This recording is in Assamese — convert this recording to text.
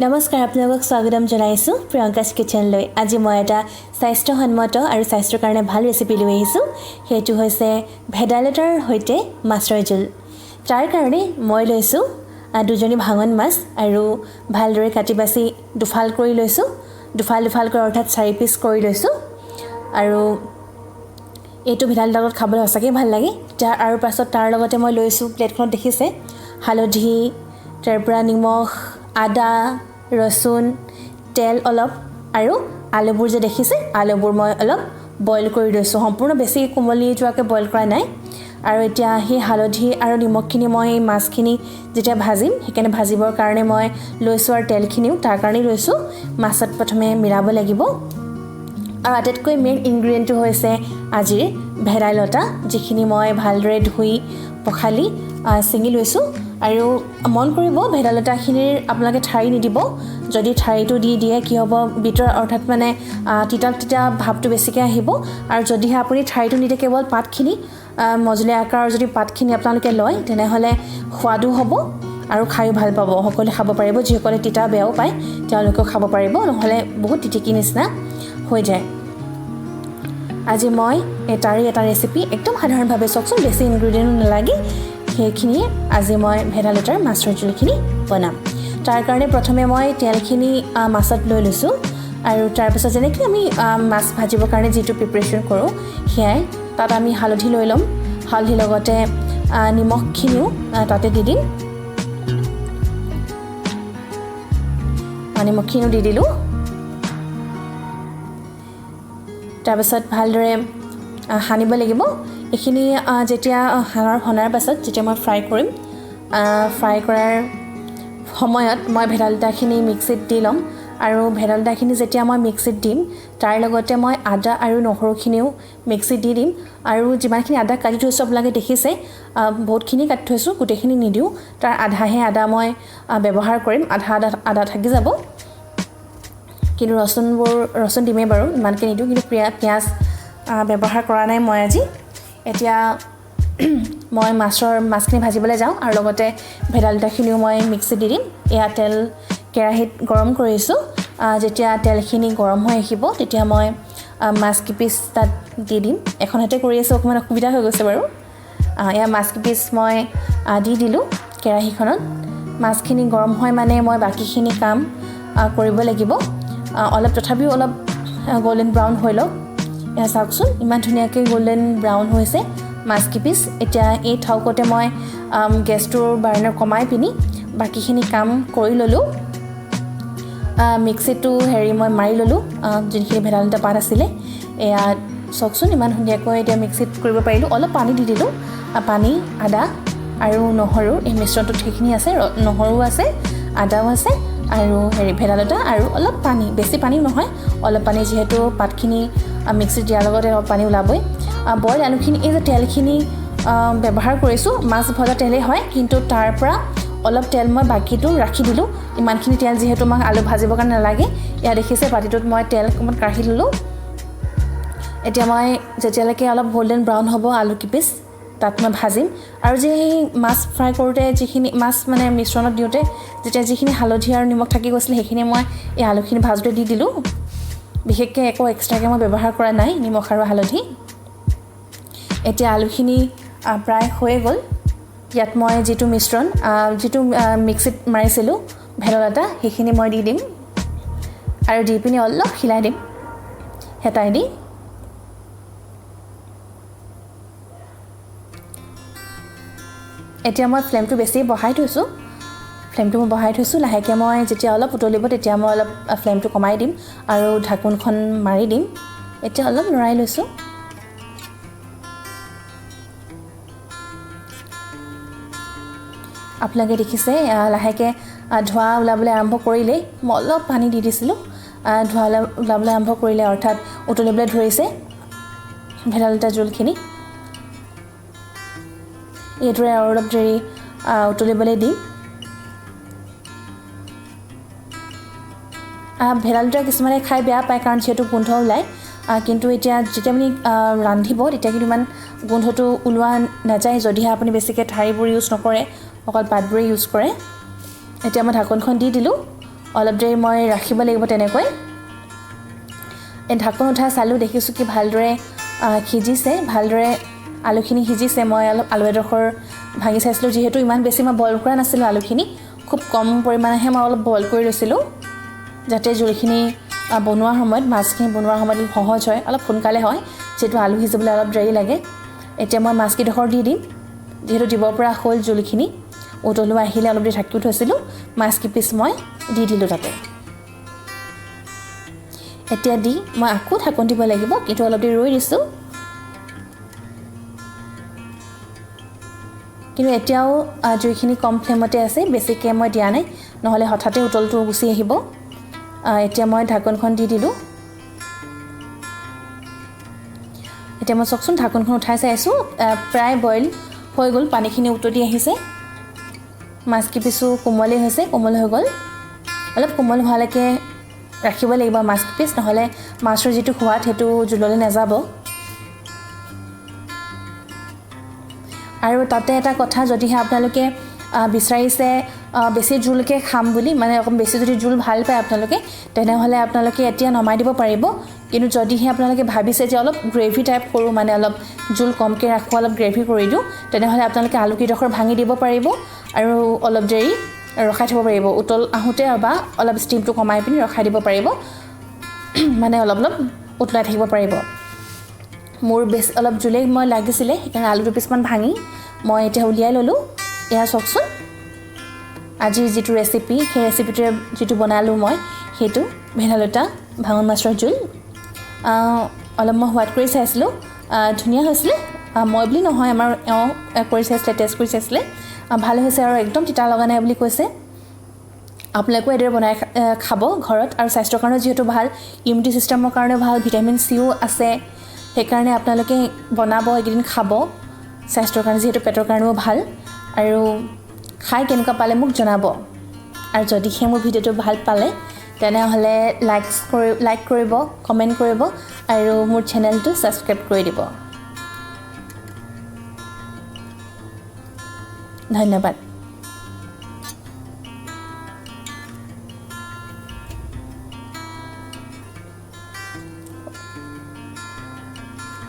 নমস্কাৰ আপোনালোকক স্বাগতম জনাইছোঁ প্ৰিয়ংকাছ কিচেনলৈ। আজি মই এটা স্বাস্থ্যসন্মত আৰু স্বাস্থ্যৰ কাৰণে ভাল ৰেচিপি লৈ আহিছোঁ। সেইটো হৈছে ভেদাইলতাৰ সৈতে মাছৰ জোল। তাৰ কাৰণে মই লৈছোঁ দুজনী ভাঙন মাছ আৰু ভালদৰে কাটি বাছি দুফাল কৰি লৈছোঁ। দুফাল কৰি অৰ্থাৎ 4 পিচ কৰি লৈছোঁ। আৰু এইটো ভেদাইলতাৰ লগত খাবলৈ সঁচাকৈ ভাল লাগে। আৰু পাছত তাৰ লগতে মই লৈছোঁ, প্লেটখনত দেখিছে, হালধি, তাৰপৰা নিমখ, আদা, ৰচুন, তেল অলপ আৰু আলুবোৰ যে দেখিছে, আলুবোৰ মই অলপ বইল কৰি লৈছোঁ। সম্পূৰ্ণ বেছি কোমলি যোৱাকৈ বইল কৰা নাই। আৰু এতিয়া সেই হালধি আৰু নিমখখিনি মই মাছখিনি যেতিয়া ভাজিম, সেইকাৰণে ভাজিবৰ কাৰণে মই লৈছোঁ। আৰু তেলখিনিও তাৰ কাৰণেই লৈছোঁ। মাছত প্ৰথমে মিলাব লাগিব। আৰু আটাইতকৈ মেইন ইনগ্ৰিডিয়েণ্টটো হৈছে আজিৰ ভেদাইলতা, যিখিনি মই ভালদৰে ধুই পখালি ছিঙি লৈছোঁ। আৰু মন কৰিব, ভেদাইলতাখিনিৰ আপোনালোকে ঠাৰি নিদিব। যদি ঠাৰিটো দি দিয়ে কি হ'ব, ভিতৰত অৰ্থাৎ মানে তিতা ভাৱটো বেছিকৈ আহিব। আৰু যদিহে আপুনি ঠাৰিটো নিদিয়ে, কেৱল পাতখিনি মজলীয়া আকাৰৰ যদি পাতখিনি আপোনালোকে লয়, তেনেহ'লে সোৱাদো হ'ব আৰু খায়ো ভাল পাব। সকলোৱে খাব পাৰিব। যিসকলে তিতা বেয়াও পায় তেওঁলোকেও খাব পাৰিব, নহ'লে বহুত তিতিকি নিচিনা হৈ যায়। আজি মই তাৰে এটা ৰেচিপি একদম সাধাৰণভাৱে, চাওকচোন, বেছি ইনগ্ৰিডিয়েণ্ট নালাগে, সেইখিনিয়ে আজি মই ভেদাইলতাৰ মাছৰ জোলখিনি বনাম। তাৰ কাৰণে প্ৰথমে মই তেলখিনি মাছত লৈ লৈছোঁ। আৰু তাৰপিছত যেনেকৈ আমি মাছ ভাজিবৰ কাৰণে যিটো প্ৰিপেৰেশ্যন কৰোঁ, সেয়াই তাত আমি হালধি লৈ ল'ম। হালধিৰ লগতে নিমখখিনিও তাতে দি দিম। নিমখখিনিও দি দিলোঁ। তাৰপিছত ভালদৰে সানিব লাগিব। এইখিনি যেতিয়া সনাৰ পাছত যেতিয়া মই ফ্ৰাই কৰিম, ফ্ৰাই কৰাৰ সময়ত মই ভেদাইলতাখিনি মিক্সিত দি ল'ম। আৰু ভেদাইলতাখিনি যেতিয়া মই মিক্সিত দিম, তাৰ লগতে মই আদা আৰু নহৰুখিনিও মিক্সিত দি দিম। আৰু যিমানখিনি আদা কাটি থৈছোঁ, আপোনালোকে দেখিছে, বহুতখিনি কাটি থৈছোঁ, গোটেইখিনি নিদিওঁ। তাৰ আধাহে আদা মই ব্যৱহাৰ কৰিম। আদা থাকি যাব। কিন্তু ৰচুন দিমেই বাৰু, ইমানকৈ নিদিওঁ। কিন্তু পিঁয়াজ ব্যৱহাৰ কৰা নাই মই আজি। এতিয়া মই মাছখিনি ভাজিবলৈ যাওঁ। আৰু লগতে ভেদাইলতাখিনিও মই মিক্সিত দি দিম। এয়া তেল কেৰাহীত গৰম কৰিছোঁ। যেতিয়া তেলখিনি গৰম হৈ আহিব, তেতিয়া মই মাছ কিপিচ তাত দি দিম। এখন হাতে কৰি আছোঁ, অকণমান অসুবিধা হৈ গৈছে বাৰু। এয়া মাছ কিপিচ মই দি দিলোঁ কেৰাহীখনত। মাছখিনি গৰম হয় মানে মই বাকীখিনি কাম কৰিব লাগিব। তথাপিও অলপ গল্ডেন ব্ৰাউন হৈ লওক। এয়া চাওকচোন, ইমান ধুনীয়াকৈ গল্ডেন ব্ৰাউন হৈছে মাছ কিপিচ। এতিয়া এই ঠাউকতে মই গেছটোৰ বাৰ্ণাৰ কমাই পিনি বাকীখিনি কাম কৰি ল'লোঁ। মিক্সিটো মই মাৰি ল'লোঁ, যোনখিনি ভেদাইলতা পাত আছিলে। এয়া চাওকচোন, ইমান ধুনীয়াকৈ এতিয়া মিক্সিত কৰিব পাৰিলোঁ। অলপ পানী দি দিলোঁ। পানী, আদা আৰু নহৰু, এই মিশ্ৰণটোত সেইখিনি আছে। নহৰুও আছে, আদাও আছে, আৰু ভেদাইলতা, আৰু অলপ পানী, বেছি পানীও নহয়, অলপ পানী, যিহেতু পাতখিনি মিক্সিত দিয়াৰ লগতে অলপ পানী ওলাবই। বইল আলুখিনি, এই যে তেলখিনি ব্যৱহাৰ কৰিছোঁ, মাছ ভজা তেলেই হয়, কিন্তু তাৰ পৰা অলপ তেল মই বাকীটো ৰাখি দিলোঁ। ইমানখিনি তেল যিহেতু আমাক আলু ভাজিবৰ কাৰণে নালাগে। এয়া দেখিছে, বাতিটোত মই তেল অকণমান কাঢ়ি ল'লোঁ। এতিয়া মই যেতিয়ালৈকে অলপ গল্ডেন ব্ৰাউন হ'ব আলু কিপিচ, তাত মই ভাজিম। আৰু যে সেই মাছ ফ্ৰাই কৰোঁতে যিখিনি মাছ মানে মিশ্ৰণত দিওঁতে যেতিয়া যিখিনি হালধি আৰু নিমখ থাকি গৈছিলে, সেইখিনি মই এই আলুখিনি ভাজোঁতে দি দিলোঁ। বিশেষকৈ একো এক্সট্ৰাকৈ মই ব্যৱহাৰ কৰা নাই, নিমখ আৰু হালধি। এতিয়া আলুখিনি প্ৰায় হৈয়ে গ'ল। ইয়াত মই যিটো মিক্সিত মাৰিছিলোঁ ভেদাইলতা, সেইখিনি মই দি দিম। আৰু দি পিনি অলপ হিলাই দিম হেতাই দি। এতিয়া মই ফ্লেমটো বেছি বঢ়াই থৈছোঁ। লাহেকৈ মই যেতিয়া অলপ উতলিব, তেতিয়া মই অলপ ফ্লেমটো কমাই দিম আৰু ঢাকোনখন মাৰি দিম। এতিয়া অলপ লৰাই লৈছোঁ। আপোনালোকে দেখিছে, লাহেকৈ ধোঁৱা ওলাবলৈ আৰম্ভ কৰিলেই মই অলপ পানী দি দিছিলোঁ। ধোঁৱা ওলাবলৈ আৰম্ভ কৰিলে, অৰ্থাৎ উতলিবলৈ ধৰিছে ভেদাইলতা জোলখিনি। এইদৰে আৰু অলপ দেৰি উতলিবলৈ দিম। ভেদাইলতা কিছুমানে খাই বেয়া পায়, কাৰণ যিহেতু গোন্ধ ওলায়। কিন্তু এতিয়া যেতিয়া আপুনি ৰান্ধিব, তেতিয়া কিন্তু ইমান গোন্ধটো ওলোৱা নাযায়, যদিহে আপুনি বেছিকৈ ঠাৰিবোৰ ইউজ নকৰে, অকল পাতবোৰেই ইউজ কৰে। এতিয়া মই ঢাকোনখন দি দিলোঁ। অলপ দেৰি মই ৰাখিব লাগিব তেনেকৈ এই ঢাকন উঠাই চালোঁ দেখিছোঁ কি ভালদৰে সিজিছে ভালদৰে আলুখিনি সিজিছে মই অলপ আলু এডোখৰ ভাঙি চাইছিলোঁ যিহেতু ইমান বেছি মই বইল কৰা নাছিলোঁ আলুখিনি খুব কম পৰিমাণেহে মই অলপ বইল কৰি লৈছিলোঁ যাতে জোলখিনি বনোৱাৰ সময়ত মাছখিনি বনোৱাৰ সময়ত সহজ হয় অলপ সোনকালে হয় যিহেতু আলু সিজিবলৈ অলপ দেৰি লাগে এতিয়া মই মাছকেইডোখৰ দি দিম যিহেতু দিব পৰা হ'ল জোলখিনি উতলোৱা আহিলে অলপ দেৰি ঢাকি থৈছিলোঁ মাছকেইপিচ মই দি দিলোঁ তাতে এতিয়া দি মই আকৌ ঢাকন দিব লাগিব কিন্তু অলপ দেৰি ৰৈ দিছোঁ কিন্তু এতিয়াও জুইখিনি কম ফ্লেমতে আছে বেছিকৈ মই দিয়া নাই নহ'লে হঠাতে উতলটো গুচি আহিব এতিয়া মই ঢাকনখন দি দিলোঁ এতিয়া মই চাওকচোন ঢাকনখন উঠাই চাইছোঁ প্ৰায় বইল হৈ গ'ল পানীখিনি উতলি আহিছে মাছকেইপিচো কোমলেই হৈছে কোমল হৈ গ'ল অলপ কোমল হোৱালৈকে ৰাখিব লাগিব মাছকেইপিচ নহ'লে মাছৰ যিটো সোৱাদ সেইটো জোললৈ নাযাব আৰু তাতে এটা কথা যদিহে আপোনালোকে বিচাৰিছে বেছি জোলকৈ খাম বুলি মানে অকণ বেছি যদি জোল ভাল পায় আপোনালোকে তেনেহ'লে আপোনালোকে এতিয়া নমাই দিব পাৰিব কিন্তু যদিহে আপোনালোকে ভাবিছে যে অলপ গ্ৰেভি টাইপ কৰোঁ মানে অলপ জোল কমকৈ ৰাখোঁ অলপ গ্ৰেভি কৰি দিওঁ তেনেহ'লে আপোনালোকে আলুকেইডোখৰ ভাঙি দিব পাৰিব আৰু অলপ দেৰি ৰখাই থ'ব পাৰিব উতল আহোঁতে বা অলপ ষ্টিমটো কমাই পিনি ৰখাই দিব পাৰিব মানে অলপ উতলাই থাকিব পাৰিব মোৰ বেছি অলপ জোলেই মই লাগিছিলে সেইকাৰণে আলু দুপিচমান ভাঙি মই এতিয়া উলিয়াই ল'লোঁ এয়া চাওকচোন আজিৰ যিটো ৰেচিপি সেই ৰেচিপিটোৰে যিটো বনালোঁ মই সেইটো ভেদাইলতা ভাঙন মাছৰ জোল অলপ মই সোৱাদ কৰি চাইছিলোঁ ধুনীয়া হৈছিলে মই বুলি নহয় আমাৰ এওঁ কৰি চাইছিলে টেষ্ট কৰি চাইছিলে ভাল হৈছে আৰু একদম তিতা লগা নাই বুলি কৈছে আপোনালোকেও এদৰে বনাই খাব ঘৰত আৰু স্বাস্থ্যৰ কাৰণেও যিহেতু ভাল ইমিউনিটি ছিষ্টেমৰ কাৰণেও ভাল ভিটামিন চিও আছে সেইকাৰণে আপোনালোকে বনাব এইকেইদিন খাব স্বাস্থ্যৰ কাৰণে যিহেতু পেটৰ কাৰণেও ভাল আৰু খাই কেনেকুৱা পালে মোক জনাব আৰু যদিহে মোৰ ভিডিঅ'টো ভাল পালে তেনেহ'লে লাইক কৰিব কমেণ্ট কৰিব আৰু মোৰ চেনেলটো ছাবস্ক্ৰাইব কৰি দিব ধন্যবাদ